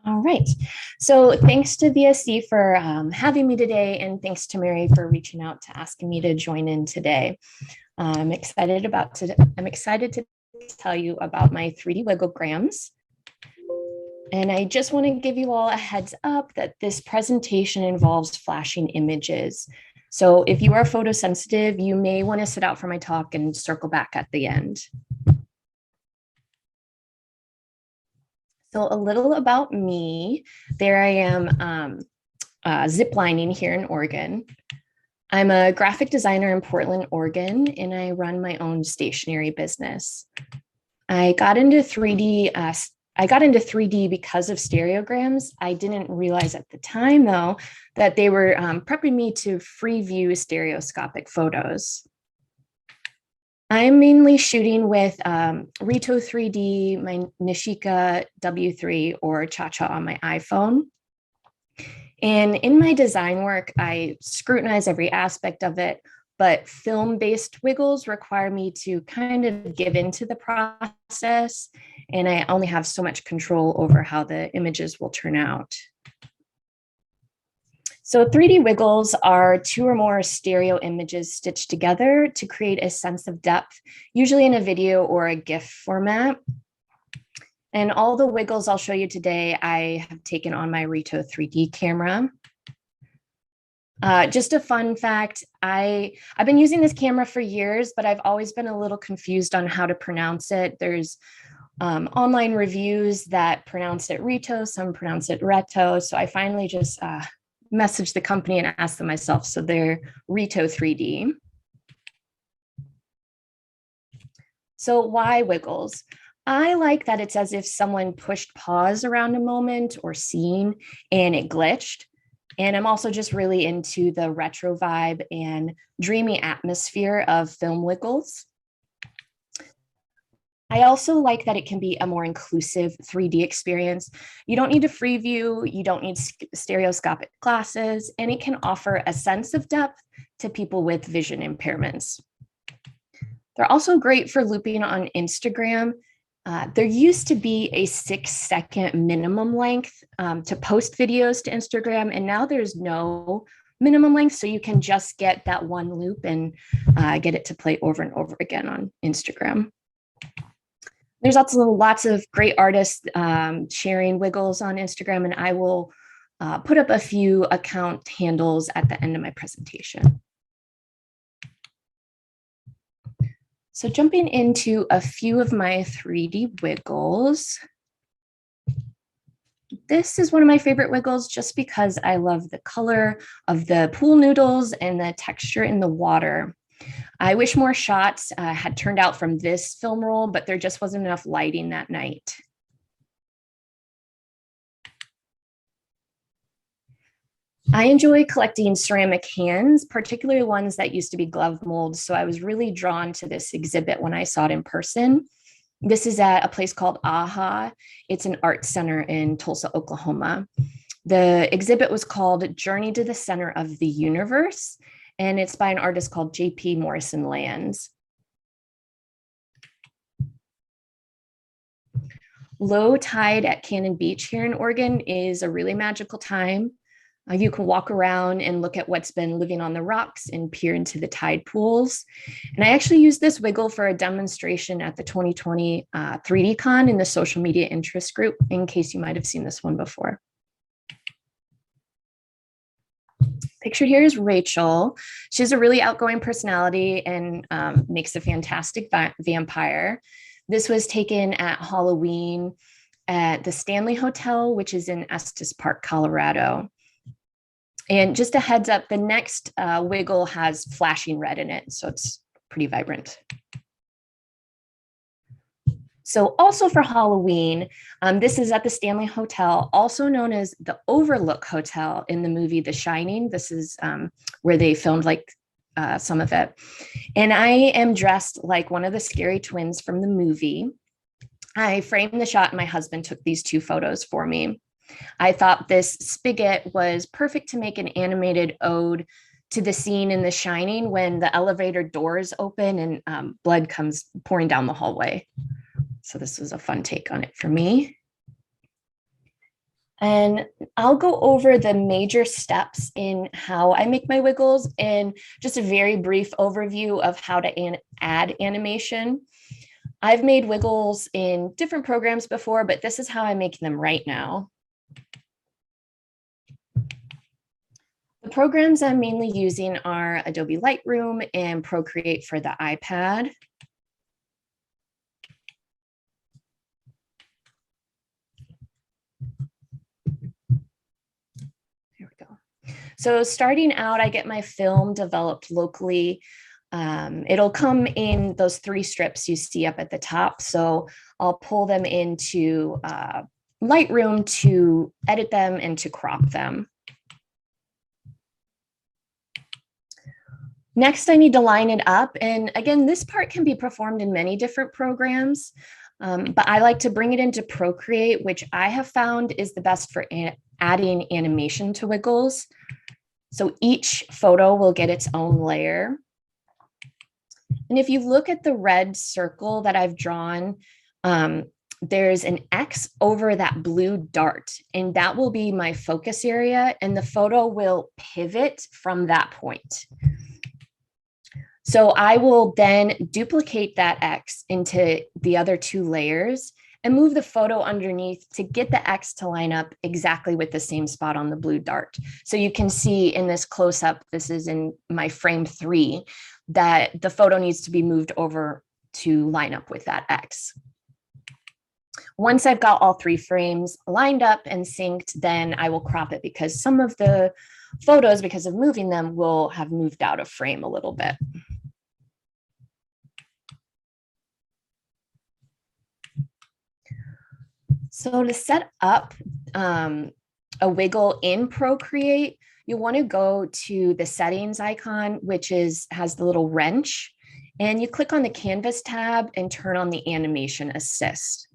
All right. So thanks to VSC for having me today, and thanks to Mary for reaching out to asking me to join in today. I'm excited to tell you about my 3D wigglograms. And I just want to give you all a heads up that this presentation involves flashing images. So if you are photosensitive, you may want to sit out for my talk and circle back at the end. So a little about me. There I am ziplining here in Oregon. I'm a graphic designer in Portland, Oregon, and I run my own stationery business. I got into 3D because of stereograms. I didn't realize at the time, though, that they were prepping me to free view stereoscopic photos. I'm mainly shooting with Rito 3D, my Nishika W3, or Cha-Cha on my iPhone. And in my design work, I scrutinize every aspect of it, but film-based wiggles require me to kind of give into the process, and I only have so much control over how the images will turn out. So 3D wiggles are two or more stereo images stitched together to create a sense of depth, usually in a video or a GIF format. And all the wiggles I'll show you today, I have taken on my Rito 3D camera. Just a fun fact, I've been using this camera for years, but I've always been a little confused on how to pronounce it. There's online reviews that pronounce it Rito, some pronounce it Reto. So I finally just messaged the company and asked them myself. So they're Rito 3D. So why wiggles? I like that it's as if someone pushed pause around a moment or scene and it glitched. And I'm also just really into the retro vibe and dreamy atmosphere of film wiggles. I also like that it can be a more inclusive 3D experience. You don't need a free view, you don't need stereoscopic glasses, and it can offer a sense of depth to people with vision impairments. They're also great for looping on Instagram. There used to be a 6-second minimum length to post videos to Instagram, and now there's no minimum length, so you can just get that one loop and get it to play over and over again on Instagram. There's also lots of great artists sharing wiggles on Instagram, and I will put up a few account handles at the end of my presentation. So jumping into a few of my 3D wiggles. This is one of my favorite wiggles just because I love the color of the pool noodles and the texture in the water. I wish more shots had turned out from this film roll, but there just wasn't enough lighting that night. I enjoy collecting ceramic hands, particularly ones that used to be glove molds. So I was really drawn to this exhibit when I saw it in person. This is at a place called AHA. It's an art center in Tulsa, Oklahoma. The exhibit was called Journey to the Center of the Universe, and it's by an artist called J.P. Morrison Lands. Low tide at Cannon Beach here in Oregon is a really magical time. You can walk around and look at what's been living on the rocks and peer into the tide pools. And I actually used this wiggle for a demonstration at the 2020 3D Con in the social media interest group, in case you might have seen this one before. Pictured here is Rachel. She has a really outgoing personality and makes a fantastic vampire. This was taken at Halloween at the Stanley Hotel, which is in Estes Park, Colorado. And just a heads up, the next wiggle has flashing red in it, so it's pretty vibrant. So also for Halloween, this is at the Stanley Hotel, also known as the Overlook Hotel in the movie The Shining. This is where they filmed like some of it. And I am dressed like one of the scary twins from the movie. I framed the shot and my husband took these 2 photos for me. I thought this spigot was perfect to make an animated ode to the scene in The Shining when the elevator doors open and blood comes pouring down the hallway. So this was a fun take on it for me. And I'll go over the major steps in how I make my wiggles and just a very brief overview of how to add animation. I've made wiggles in different programs before, but this is how I make them right now. The programs I'm mainly using are Adobe Lightroom and Procreate for the iPad. There we go. So starting out, I get my film developed locally. It'll come in those 3 strips you see up at the top. So I'll pull them into Lightroom to edit them and to crop them. Next, I need to line it up. And again, this part can be performed in many different programs, but I like to bring it into Procreate, which I have found is the best for adding animation to wiggles. So each photo will get its own layer. And if you look at the red circle that I've drawn, there's an X over that blue dart, and that will be my focus area, and the photo will pivot from that point. So I will then duplicate that X into the other 2 layers and move the photo underneath to get the X to line up exactly with the same spot on the blue dart. So you can see in this close-up, this is in my frame 3, that the photo needs to be moved over to line up with that X. Once I've got all 3 frames lined up and synced, then I will crop it because some of the photos, because of moving them, will have moved out of frame a little bit. So to set up a wiggle in Procreate, you want to go to the settings icon, which has the little wrench, and you click on the canvas tab and turn on the animation assist.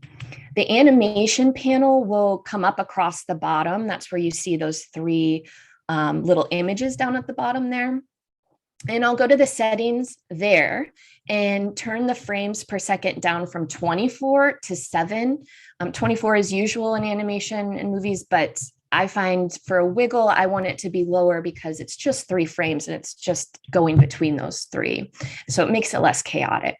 The animation panel will come up across the bottom. That's where you see those 3 little images down at the bottom there. And I'll go to the settings there and turn the frames per second down from 24 to 7. 24 is usual in animation and movies, but I find for a wiggle, I want it to be lower because it's just 3 frames and it's just going between those 3. So it makes it less chaotic.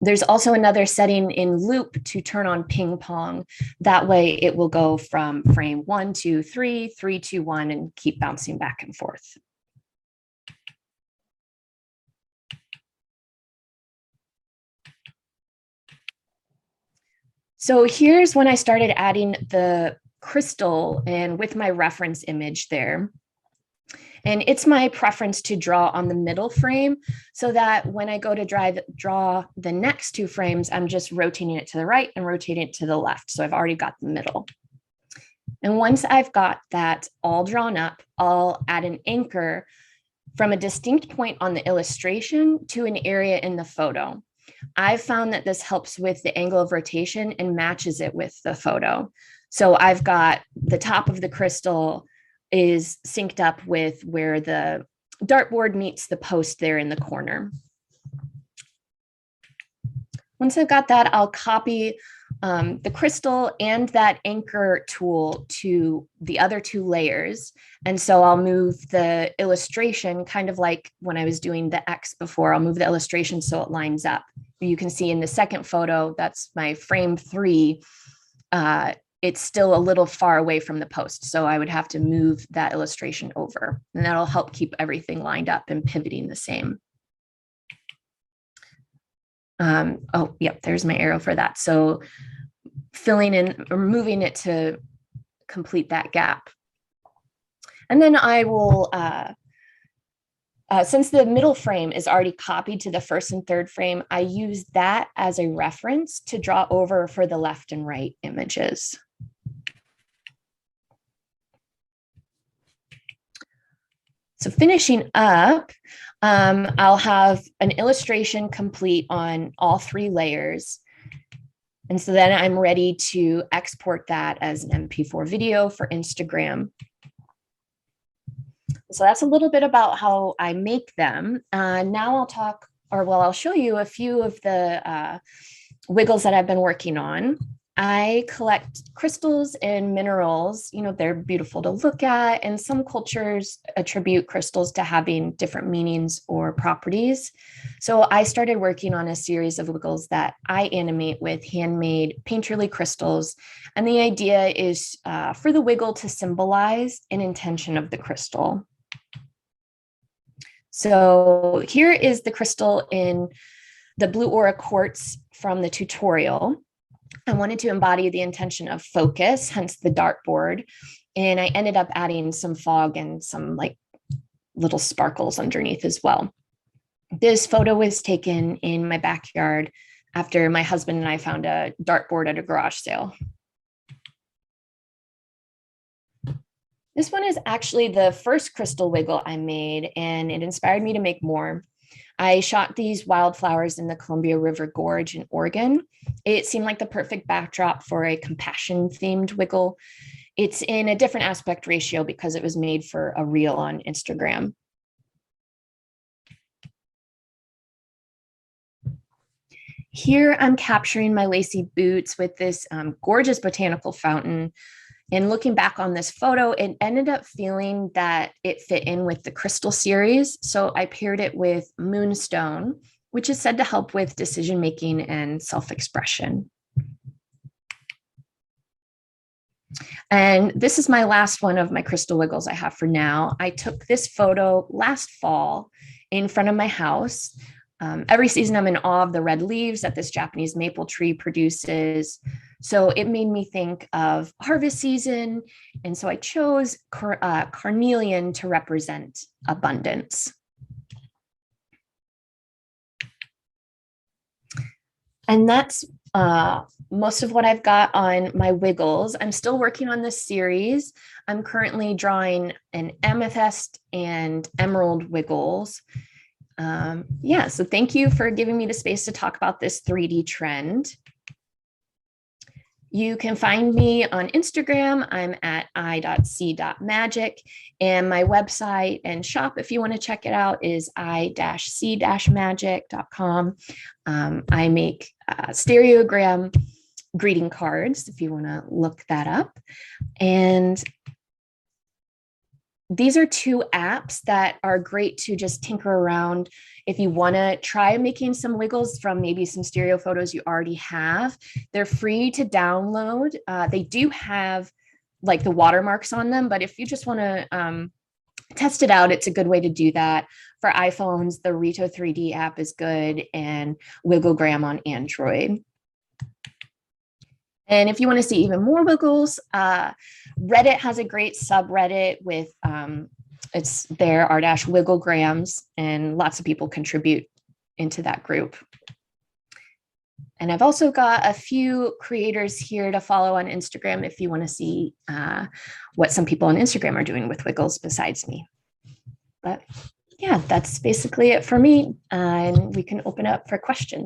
There's also another setting in loop to turn on ping pong. That way it will go from frame 1, 2, 3, 3, 2, 1, and keep bouncing back and forth. So here's when I started adding the crystal and with my reference image there. And it's my preference to draw on the middle frame so that when I go to draw the next 2 frames, I'm just rotating it to the right and rotating it to the left. So I've already got the middle. And once I've got that all drawn up, I'll add an anchor from a distinct point on the illustration to an area in the photo. I've found that this helps with the angle of rotation and matches it with the photo. So I've got the top of the crystal is synced up with where the dartboard meets the post there in the corner. Once I've got that, I'll copy the crystal and that anchor tool to the other 2 layers. And so I'll move the illustration kind of like when I was doing the X before, I'll move the illustration so it lines up. You can see in the second photo, that's my frame 3. It's still a little far away from the post. So I would have to move that illustration over, and that'll help keep everything lined up and pivoting the same. Oh, yep, there's my arrow for that. So filling in or moving it to complete that gap. And then I will, since the middle frame is already copied to the first and third frame, I use that as a reference to draw over for the left and right images. So finishing up, I'll have an illustration complete on all 3 layers. And so then I'm ready to export that as an MP4 video for Instagram. So that's a little bit about how I make them. Now I'll show you a few of the wiggles that I've been working on. I collect crystals and minerals. You know, they're beautiful to look at, and some cultures attribute crystals to having different meanings or properties. So I started working on a series of wiggles that I animate with handmade painterly crystals. And the idea is for the wiggle to symbolize an intention of the crystal. So here is the crystal in the blue aura quartz from the tutorial. I wanted to embody the intention of focus, hence the dartboard. And I ended up adding some fog and some like little sparkles underneath as well. This photo was taken in my backyard after my husband and I found a dartboard at a garage sale. This one is actually the first crystal wiggle I made, and it inspired me to make more. I shot these wildflowers in the Columbia River Gorge in Oregon. It seemed like the perfect backdrop for a compassion-themed wiggle. It's in a different aspect ratio because it was made for a reel on Instagram. Here I'm capturing my lacy boots with this gorgeous botanical fountain. And looking back on this photo, it ended up feeling that it fit in with the crystal series. So I paired it with moonstone, which is said to help with decision-making and self-expression. And this is my last one of my crystal wiggles I have for now. I took this photo last fall in front of my house. Every season I'm in awe of the red leaves that this Japanese maple tree produces. So it made me think of harvest season. And so I chose carnelian to represent abundance. And that's most of what I've got on my wiggles. I'm still working on this series. I'm currently drawing an amethyst and emerald wiggles. Yeah, so thank you for giving me the space to talk about this 3D trend. You can find me on Instagram. I'm at i.c.magic, and my website and shop, if you want to check it out, is i-c-magic.com. I make stereogram greeting cards if you want to look that up. And these are two apps that are great to just tinker around if you want to try making some wiggles from maybe some stereo photos you already have. They're free to download. They do have like the watermarks on them, but if you just want to test it out, it's a good way to do that. For iPhones, the Rito 3D app is good, and Wigglegram on Android. And if you want to see even more wiggles, Reddit has a great subreddit with it's their r-wigglegrams, and lots of people contribute into that group. And I've also got a few creators here to follow on Instagram if you want to see what some people on Instagram are doing with wiggles besides me. But yeah, that's basically it for me. And we can open up for questions.